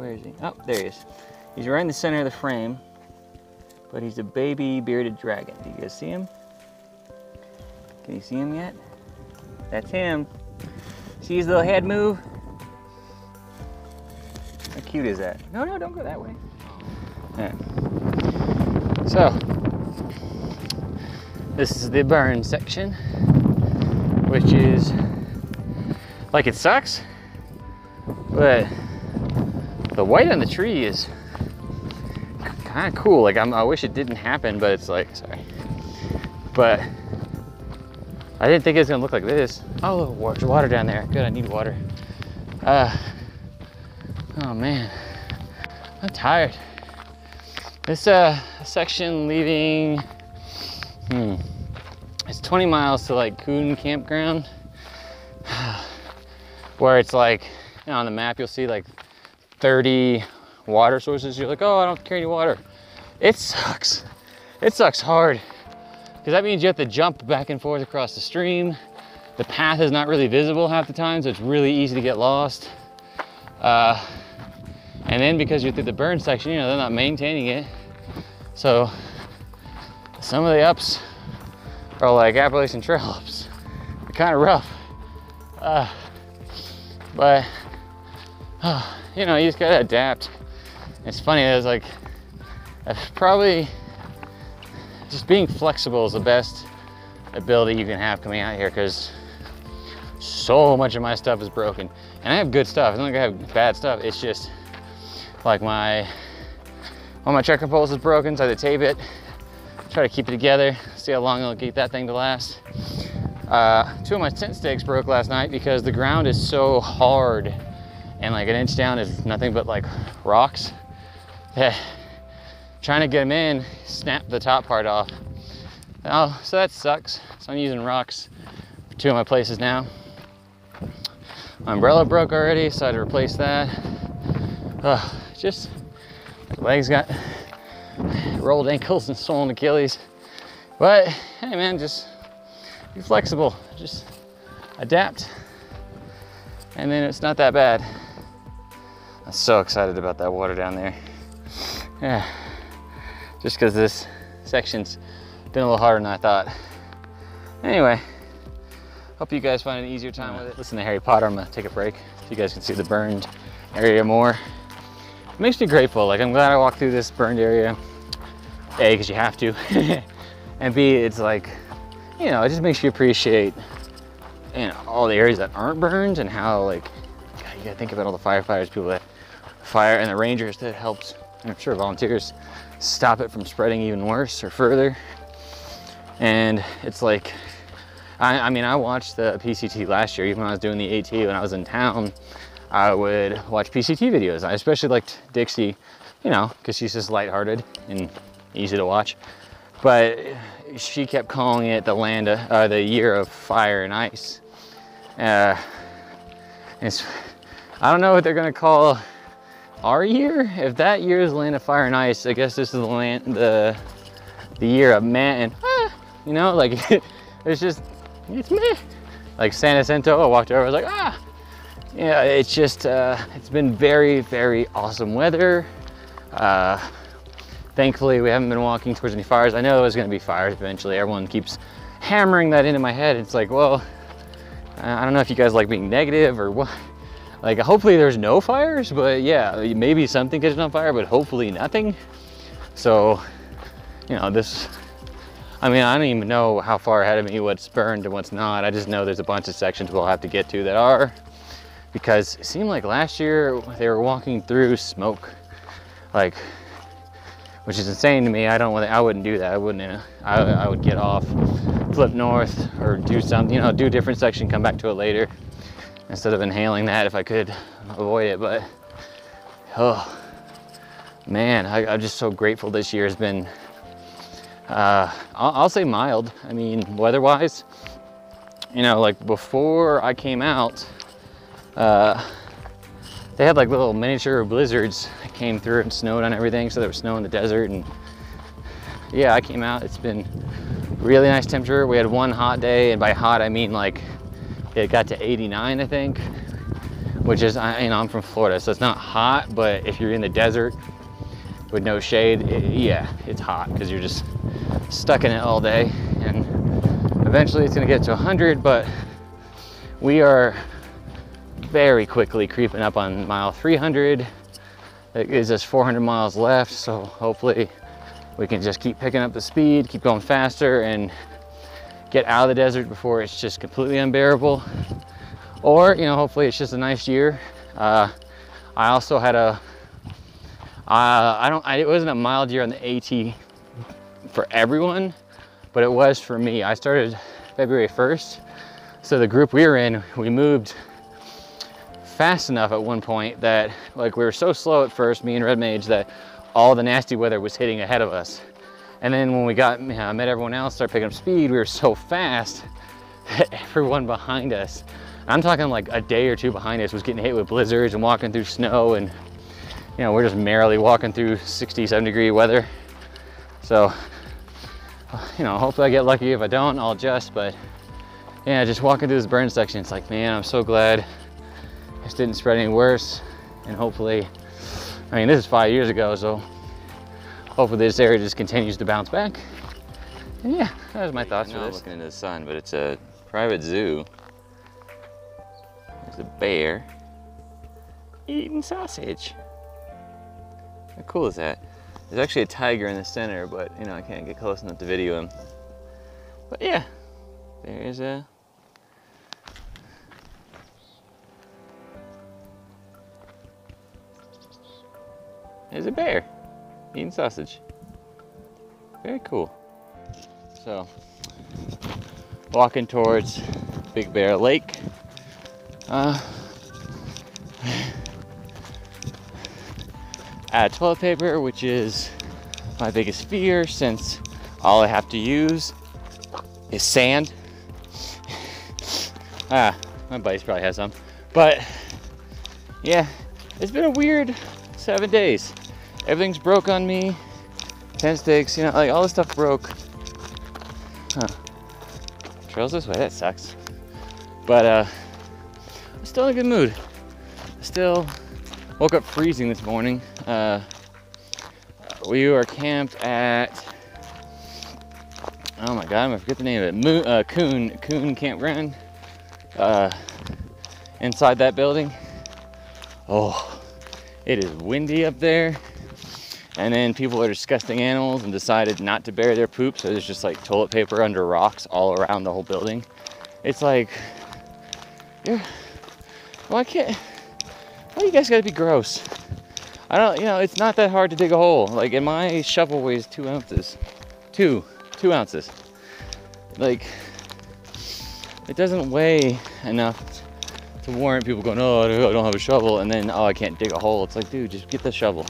Where is he? Oh, there he is. He's right in the center of the frame, but he's a baby bearded dragon. Do you guys see him? Can you see him yet? That's him. See his little head move? How cute is that? No, no, don't go that way. Yeah. So, this is the burn section, which is, like, it sucks, but the white on the tree is kind of cool. Like, I wish it didn't happen, but it's like, sorry. But I didn't think it was gonna look like this. Oh, there's water down there. Good, I need water. Oh man, I'm tired. This section leaving, it's 20 miles to like Coon Campground, where it's like, you know, on the map you'll see like 30 water sources. You're like, oh, I don't carry any water. It sucks. It sucks hard, because that means you have to jump back and forth across the stream. The path is not really visible half the time, so it's really easy to get lost. And then because you're through the burn section, you know, they're not maintaining it. So some of the ups are like Appalachian Trail ups. They're kind of rough. But you know, you just gotta adapt. It's funny, it's like, probably just being flexible is the best ability you can have coming out here, because so much of my stuff is broken. And I have good stuff, it's not like I have bad stuff, it's just like one of my checker poles is broken, so I had to tape it, try to keep it together, see how long it'll get that thing to last. 2 of my tent stakes broke last night because the ground is so hard, and like an inch down is nothing but like rocks. Yeah. Trying to get them in, snap the top part off. Oh, so that sucks. So I'm using rocks for 2 of my places now. My umbrella broke already, so I had to replace that. Just legs got rolled ankles and swollen Achilles. But hey man, just be flexible, just adapt, and then it's not that bad. I'm so excited about that water down there. Yeah, just because this section's been a little harder than I thought. Anyway, hope you guys find an easier time with it. Listen to Harry Potter, I'm gonna take a break so you guys can see the burned area more. It makes me grateful. Like, I'm glad I walked through this burned area. A, because you have to, and B, it's like, you know, it just makes you appreciate, you know, all the areas that aren't burned, and how, like, God, you gotta think about all the firefighters, people that fire, and the rangers that helped, and I'm sure volunteers, stop it from spreading even worse or further. And it's like, I mean, I watched the PCT last year, even when I was doing the AT when I was in town. I would watch PCT videos. I especially liked Dixie, you know, because she's just lighthearted and easy to watch. But she kept calling it the land of, the year of fire and ice. I don't know what they're gonna call our year. If that year is the land of fire and ice, I guess this is the year of man. And you know, like it's just, it's meh. Like San Jacinto, I walked over, I was like, ah. Yeah, it's just, it's been very, very awesome weather. Thankfully, we haven't been walking towards any fires. I know there was gonna be fires eventually. Everyone keeps hammering that into my head. It's like, well, I don't know if you guys like being negative or what. Like, hopefully there's no fires, but yeah, maybe something catches on fire, but hopefully nothing. So, you know, this, I mean, I don't even know how far ahead of me what's burned and what's not. I just know there's a bunch of sections we'll have to get to that are, because it seemed like last year they were walking through smoke, like, which is insane to me. I wouldn't do that. I wouldn't, I would get off, flip north, or do something, you know, do a different section, come back to it later, instead of inhaling that if I could avoid it. But, oh, man, I'm just so grateful this year has been, I'll say mild. I mean, weather-wise, you know, like before I came out, they had like little miniature blizzards that came through and snowed on everything. So there was snow in the desert, and yeah, I came out. It's been really nice temperature. We had one hot day, and by hot I mean like it got to 89, I think, which is, I'm from Florida, so it's not hot, but if you're in the desert with no shade, yeah, it's hot because you're just stuck in it all day. And eventually it's gonna get to 100, but we are very quickly creeping up on mile 300. It gives us 400 miles left, so hopefully we can just keep picking up the speed, keep going faster, and get out of the desert before it's just completely unbearable. Or, hopefully it's just a nice year. I also had it wasn't a mild year on the AT for everyone, but it was for me. I started February 1st. So the group we were in, we moved fast enough at one point that we were so slow at first, me and Red Mage, that all the nasty weather was hitting ahead of us. And then when we met everyone else, started picking up speed, we were so fast that everyone behind us, I'm talking like a day or two behind us, was getting hit with blizzards and walking through snow, and we're just merrily walking through 60-70 degree weather. So, hopefully I get lucky. If I don't, I'll adjust. But yeah, just walking through this burn section, it's like, man, I'm so glad this didn't spread any worse. And hopefully, this is 5 years ago, so hopefully this area just continues to bounce back. And yeah, that was my thoughts for this. I'm looking into the sun, but it's a private zoo. There's a bear eating sausage. How cool is that? There's actually a tiger in the center, but I can't get close enough to video him. But yeah, there's a bear eating sausage. Very cool. So, walking towards Big Bear Lake. Add toilet paper, which is my biggest fear, since all I have to use is sand. My buddies probably has some. But yeah, it's been a weird 7 days. Everything's broke on me. Tent stakes, all this stuff broke. Trails this way, that sucks. But I'm still in a good mood. Still woke up freezing this morning. We were camped at, oh my god, I forget the name of it, Coon Campground. Inside that building. Oh, it is windy up there. And then people are disgusting animals and decided not to bury their poop, so there's just like toilet paper under rocks all around the whole building. It's like, why you guys gotta be gross? I don't, it's not that hard to dig a hole. Like, and my shovel weighs 2 ounces. Two ounces. Like, it doesn't weigh enough to warrant people going, oh, I don't have a shovel, and then, oh, I can't dig a hole. It's like, dude, just get the shovel.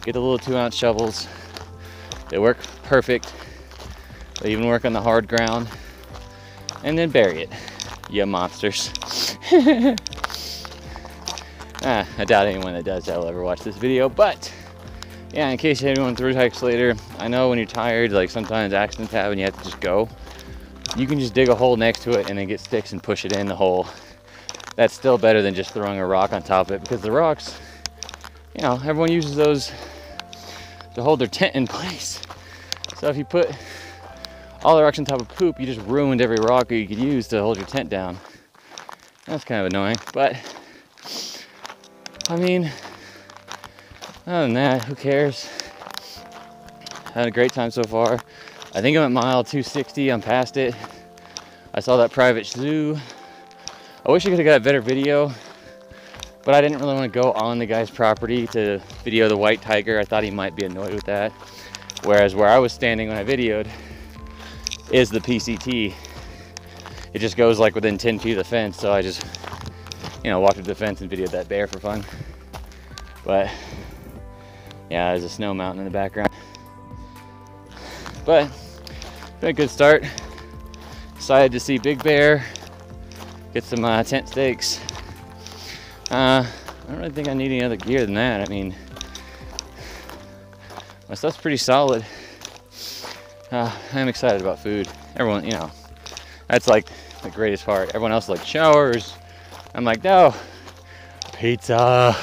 Get the little 2-ounce shovels. They work perfect. They even work on the hard ground. And then bury it, you monsters. I doubt anyone that does that will ever watch this video, but yeah, in case anyone through hikes later, I know when you're tired, like sometimes accidents happen, you have to just go. You can just dig a hole next to it and then get sticks and push it in the hole. That's still better than just throwing a rock on top of it, because the rocks, everyone uses those to hold their tent in place. So if you put all the rocks on top of poop, you just ruined every rock you could use to hold your tent down. That's kind of annoying, but other than that, who cares? Had a great time so far. I think I'm at mile 260, I'm past it. I saw that private zoo. I wish I could have got a better video, but I didn't really want to go on the guy's property to video the white tiger. I thought he might be annoyed with that. Whereas where I was standing when I videoed is the PCT. It just goes like within 10 feet of the fence, so I just, walked up the fence and videoed that bear for fun. But yeah, there's a snow mountain in the background. But been a good start. Decided to see Big Bear, get some tent stakes. I don't really think I need any other gear than that. My stuff's pretty solid. I'm excited about food. Everyone, that's like the greatest part. Everyone else like showers. I'm like, no, pizza.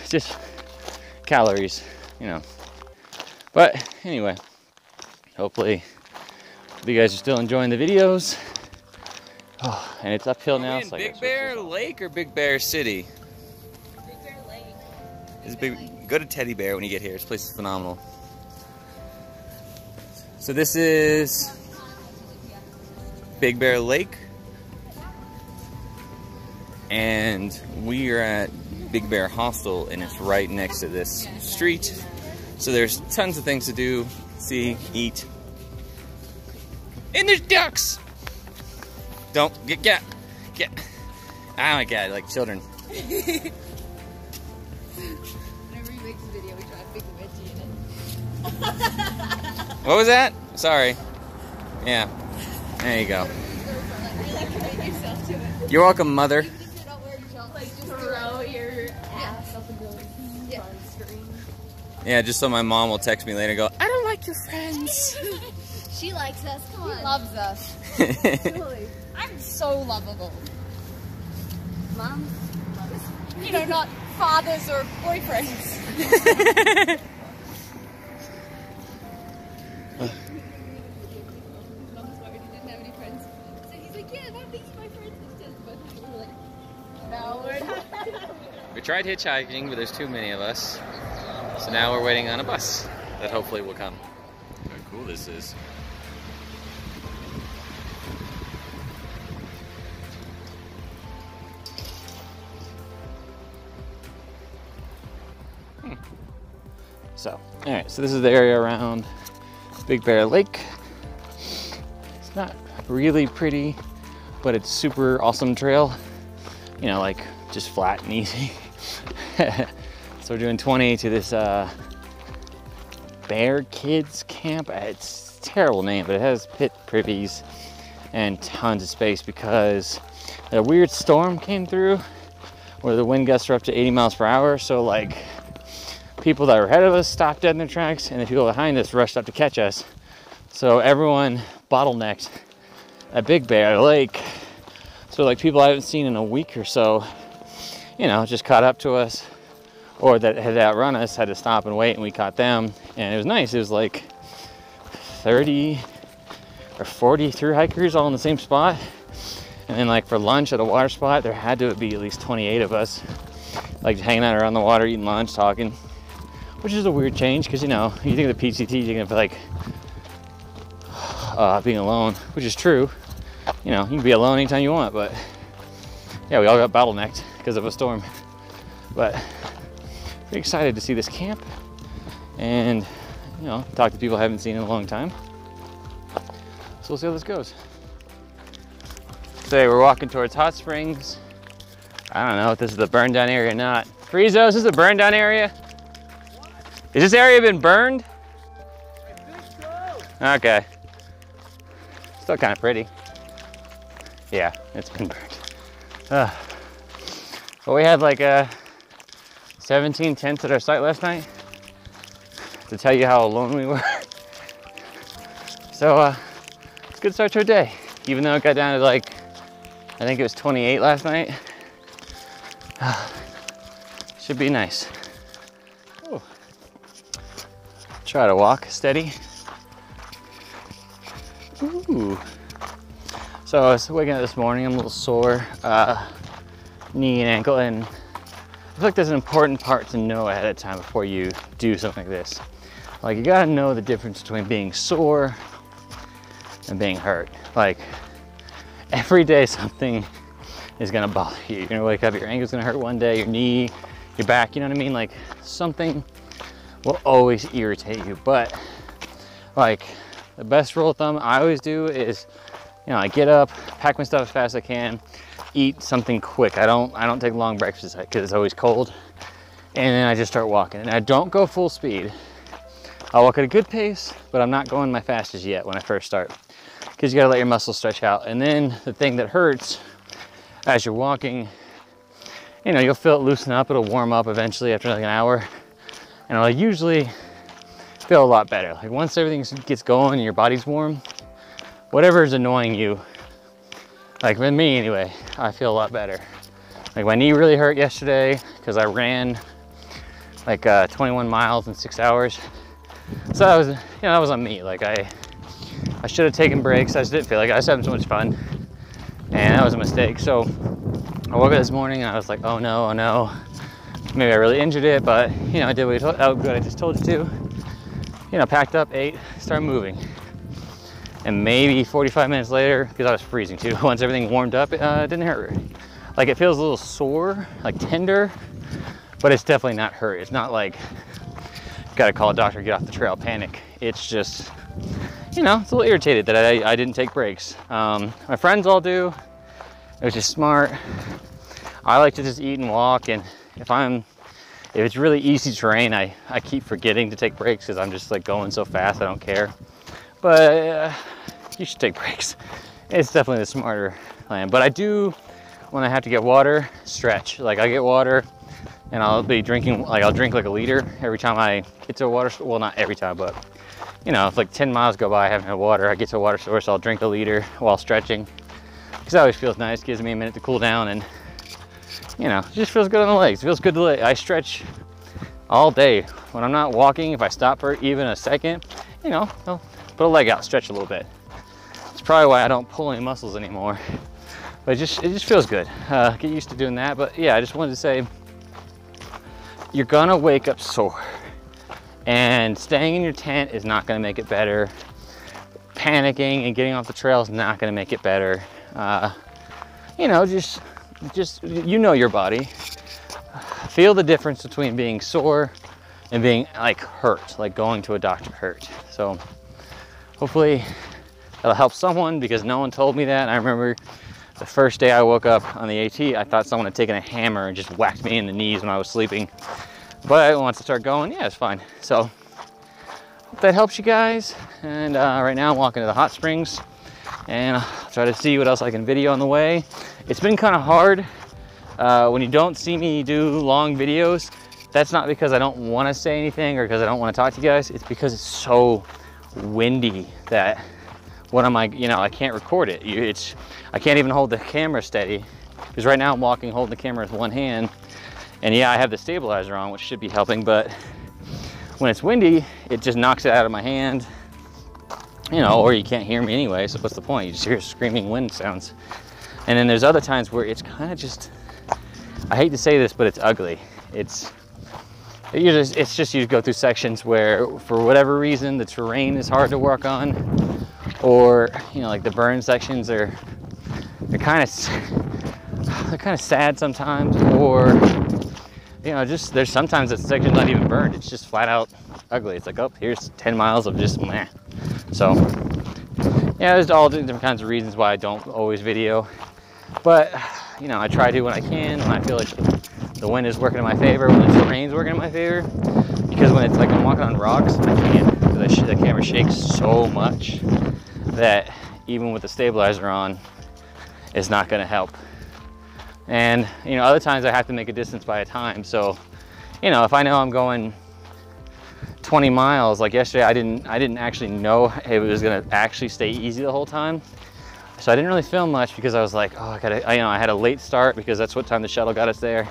Just calories, you know. But anyway, hopefully you guys are still enjoying the videos. Oh, and it's uphill now. So Big Bear Lake or Big Bear City? Big Bear Lake. It's big. Go to Teddy Bear when you get here. This place is phenomenal. So this is Big Bear Lake, and we are at Big Bear Hostel, and it's right next to this street. So there's tons of things to do, see, eat, and there's ducks. Don't get. Oh my god, like children. Whenever he makes a video, we try to pick a veggie in it. What was that? Sorry. Yeah. There you go. Yourself to it. You're welcome, mother. Even if you don't wear your shorts, like just throw your ass up and go. Yeah. Yeah, just so my mom will text me later and go, I don't like your friends. She likes us. Come on. She loves us. Really. I'm so lovable. Mom, you know, not fathers or boyfriends. No, we're not. We tried hitchhiking, but there's too many of us. So now we're waiting on a bus that hopefully will come. Look how cool this is. So, alright, so this is the area around Big Bear Lake. It's not really pretty, but it's super awesome trail. You know, like just flat and easy. So we're doing 20 to this Bear Kids Camp. It's a terrible name, but it has pit privies and tons of space because a weird storm came through where the wind gusts are up to 80 miles per hour. So like people that were ahead of us stopped dead in their tracks, and the people behind us rushed up to catch us. So everyone bottlenecked at Big Bear Lake. So like people I haven't seen in a week or so, you know, just caught up to us, or that had outrun us had to stop and wait, and we caught them. And it was nice. It was like 30 or 40 thru hikers all in the same spot. And then like for lunch at a water spot, there had to be at least 28 of us, like hanging out around the water, eating lunch, talking, which is a weird change because, you know, you think the PCT is gonna be like being alone, which is true. You know, you can be alone anytime you want, but yeah, we all got bottlenecked because of a storm. But pretty excited to see this camp and, you know, talk to people I haven't seen in a long time. So we'll see how this goes. Today we're walking towards Hot Springs. I don't know if this is the burned down area or not. Friezo, is this a burned down area? Has this area been burned? I think so. Okay. Still kind of pretty. Yeah, it's been burned. But we had like 17 tents at our site last night to tell you how alone we were. So it's a good start to our day, even though it got down to like, I think it was 28 last night. Should be nice. Ooh. Try to walk steady. Ooh. So I was waking up this morning, I'm a little sore, knee and ankle, and I feel like there's an important part to know ahead of time before you do something like this. Like, you gotta know the difference between being sore and being hurt. Like, every day something is gonna bother you. You're gonna wake up, your ankle's gonna hurt one day, your knee, your back, you know what I mean? Like, something will always irritate you. But like, the best rule of thumb I always do is, you know, I get up, pack my stuff as fast as I can, eat something quick. I don't take long breakfasts because it's always cold. And then I just start walking. And I don't go full speed. I'll walk at a good pace, but I'm not going my fastest yet when I first start, because you gotta let your muscles stretch out. And then the thing that hurts as you're walking, you know, you'll feel it loosen up, it'll warm up eventually after like an hour. And it'll usually feel a lot better. Like once everything gets going and your body's warm, whatever is annoying you, like with me anyway, I feel a lot better. Like my knee really hurt yesterday because I ran like 21 miles in 6 hours. So that was, you know, that was on me. Like I should have taken breaks. I just didn't feel like it. I was having so much fun, and that was a mistake. So I woke up this morning and I was like, oh no, maybe I really injured it, but you know, I did what I just told you to. You know, packed up, ate, started moving. And maybe 45 minutes later, because I was freezing too, once everything warmed up, it didn't hurt. Like it feels a little sore, like tender, but it's definitely not hurt. It's not like, gotta call a doctor, get off the trail, panic. It's just, you know, it's a little irritated that I didn't take breaks. My friends all do. It was just smart. I like to just eat and walk, and if it's really easy terrain, I keep forgetting to take breaks because I'm just like going so fast, I don't care. But you should take breaks. It's definitely the smarter plan. But I do, when I have to get water, stretch. Like I get water and I'll be drinking, like I'll drink like a liter every time I get to a water store. Well, not every time, but you know, if like 10 miles go by, I haven't had water, I get to a water source, I'll drink a liter while stretching. Because that always feels nice, gives me a minute to cool down, and you know, it just feels good on the legs. It feels good to I stretch all day. When I'm not walking, if I stop for even a second, you know, I'll put a leg out, stretch a little bit. It's probably why I don't pull any muscles anymore. But it just feels good. Get used to doing that. But yeah, I just wanted to say, you're gonna wake up sore. And staying in your tent is not gonna make it better. Panicking and getting off the trail is not gonna make it better. You know, just you know your body. Feel the difference between being sore and being like hurt, like going to a doctor hurt. So hopefully that'll help someone, because no one told me that. I remember the first day I woke up on the AT, I thought someone had taken a hammer and just whacked me in the knees when I was sleeping. But once I start going, yeah, it's fine. So hope that helps you guys. And right now I'm walking to the hot springs, and I'll try to see what else I can video on the way. It's been kind of hard when you don't see me do long videos. That's not because I don't want to say anything or because I don't want to talk to you guys. It's because it's so windy that what am I, you know, I can't record it. I can't even hold the camera steady, because right now I'm walking holding the camera with one hand, and yeah, I have the stabilizer on, which should be helping, but when it's windy, it just knocks it out of my hand, you know, or you can't hear me anyway, so what's the point? You just hear screaming wind sounds. And then there's other times where it's kind of just, I hate to say this, but it's ugly. It's just you go through sections where, for whatever reason, the terrain is hard to work on, or you know, like the burn sections they're kind of sad sometimes, or you know, just there's sometimes that section's not even burned. It's just flat out ugly. It's like, oh, here's 10 miles of just meh. So yeah, there's all different kinds of reasons why I don't always video, but you know, I try to when I can, when I feel like the wind is working in my favor, when the terrain's working in my favor. Because when it's like I'm walking on rocks, I can't, because the camera shakes so much that even with the stabilizer on, it's not going to help. And you know, other times I have to make a distance by a time. So you know, if I know I'm going 20 miles, like yesterday, I didn't actually know it was going to actually stay easy the whole time. So I didn't really film much because I was like, oh, I had a late start because that's what time the shuttle got us there.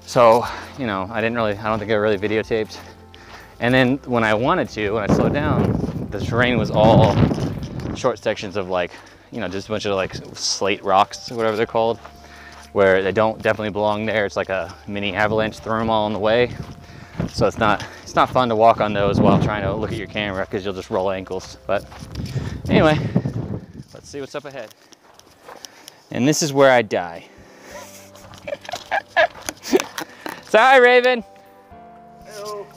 So, you know, I don't think I really videotaped. And then when I wanted to, when I slowed down, the terrain was all short sections of like, you know, just a bunch of like slate rocks, whatever they're called, where they don't definitely belong there. It's like a mini avalanche, throw them all in the way. So it's not fun to walk on those while trying to look at your camera, because you'll just roll ankles. But anyway, let's see what's up ahead. And this is where I die. Sorry, Raven. Hello.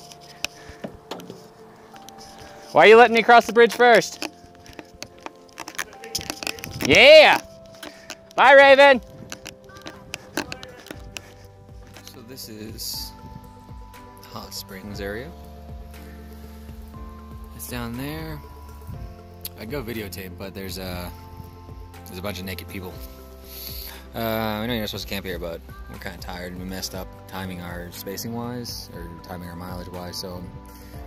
Why are you letting me cross the bridge first? Yeah. Bye, Raven. So this is the hot springs area. It's down there. I go videotape, but there's a bunch of naked people. I know you're not supposed to camp here, but we're kind of tired and we messed up timing our spacing wise, or timing our mileage wise. So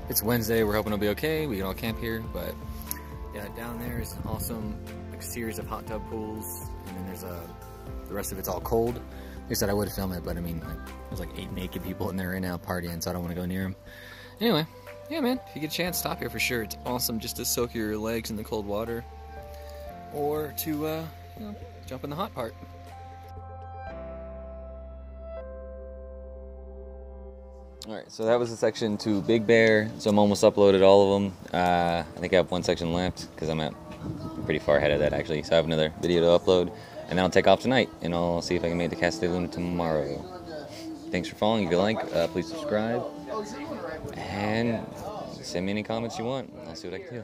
it's Wednesday. We're hoping it'll be okay. We can all camp here, but yeah, down there is an awesome like series of hot tub pools, and then there's the rest of it's all cold. They said I would film it, but I mean, like, there's like 8 naked people in there right now partying, so I don't want to go near them. Anyway, yeah, man, if you get a chance, stop here for sure. It's awesome just to soak your legs in the cold water, or to, you know, jump in the hot part. Alright, so that was the section to Big Bear, so I'm almost uploaded all of them. I think I have one section left, because I'm pretty far ahead of that actually, so I have another video to upload, and then I'll take off tonight, and I'll see if I can make the Casa de Luna tomorrow. Thanks for following. If you like, please subscribe, and send me any comments you want. I'll see what I can do.